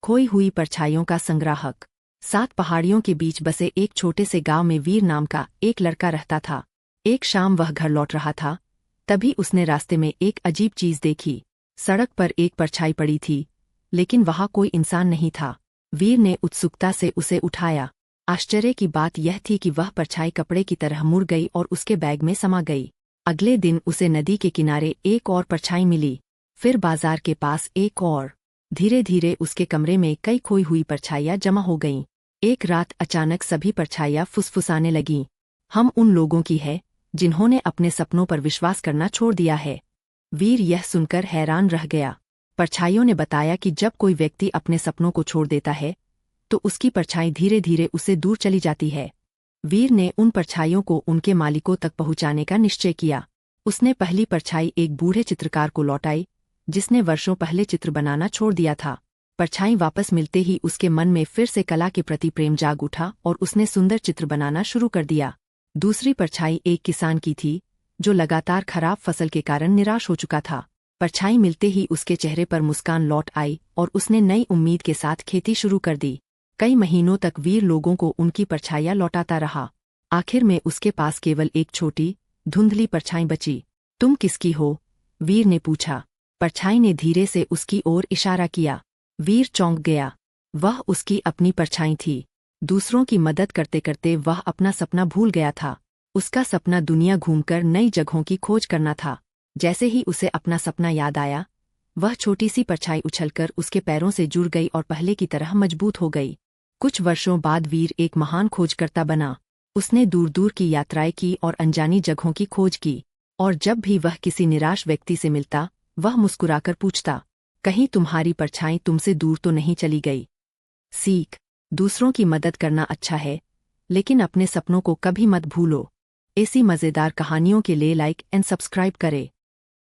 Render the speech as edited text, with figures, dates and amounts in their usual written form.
खोई हुई परछाइयों का संग्राहक। 7 पहाड़ियों के बीच बसे एक छोटे से गांव में वीर नाम का एक लड़का रहता था। एक शाम वह घर लौट रहा था, तभी उसने रास्ते में एक अजीब चीज देखी। सड़क पर एक परछाई पड़ी थी, लेकिन वहां कोई इंसान नहीं था। वीर ने उत्सुकता से उसे उठाया। आश्चर्य की बात यह थी कि वह परछाई कपड़े की तरह मुड़ गई और उसके बैग में समा गई। अगले दिन उसे नदी के किनारे एक और परछाई मिली, फिर बाजार के पास एक और। धीरे धीरे उसके कमरे में कई खोई हुई परछाइयां जमा हो गईं। एक रात अचानक सभी परछाइयां फुसफुसाने लगीं। हम उन लोगों की है जिन्होंने अपने सपनों पर विश्वास करना छोड़ दिया है। वीर यह सुनकर हैरान रह गया। परछाइयों ने बताया कि जब कोई व्यक्ति अपने सपनों को छोड़ देता है तो उसकी परछाई धीरे धीरे उससे दूर चली जाती है। वीर ने उन परछाइयों को उनके मालिकों तक पहुंचाने का निश्चय किया। उसने पहली परछाई एक बूढ़े चित्रकार को लौटाई, जिसने वर्षों पहले चित्र बनाना छोड़ दिया था। परछाई वापस मिलते ही उसके मन में फिर से कला के प्रति प्रेम जाग उठा और उसने सुंदर चित्र बनाना शुरू कर दिया। दूसरी परछाई एक किसान की थी, जो लगातार खराब फसल के कारण निराश हो चुका था। परछाई मिलते ही उसके चेहरे पर मुस्कान लौट आई और उसने नई उम्मीद के साथ खेती शुरू कर दी। कई महीनों तक वीर लोगों को उनकी परछाइयां लौटाता रहा। आखिर में उसके पास केवल एक छोटी, धुंधली परछाई बची। तुम किसकी हो? वीर ने पूछा। परछाई ने धीरे से उसकी ओर इशारा किया। वीर चौंक गया। वह उसकी अपनी परछाई थी। दूसरों की मदद करते करते वह अपना सपना भूल गया था। उसका सपना दुनिया घूमकर नई जगहों की खोज करना था। जैसे ही उसे अपना सपना याद आया, वह छोटी सी परछाई उछलकर उसके पैरों से जुड़ गई और पहले की तरह मजबूत हो गई। कुछ वर्षों बाद वीर एक महान खोजकर्ता बना। उसने दूर दूर की यात्राएं की और अनजानी जगहों की खोज की। और जब भी वह किसी निराश व्यक्ति से मिलता, वह मुस्कुराकर पूछता, कहीं तुम्हारी परछाई तुमसे दूर तो नहीं चली गई? सीख: दूसरों की मदद करना अच्छा है, लेकिन अपने सपनों को कभी मत भूलो। ऐसी मज़ेदार कहानियों के लिए लाइक एंड सब्सक्राइब करें।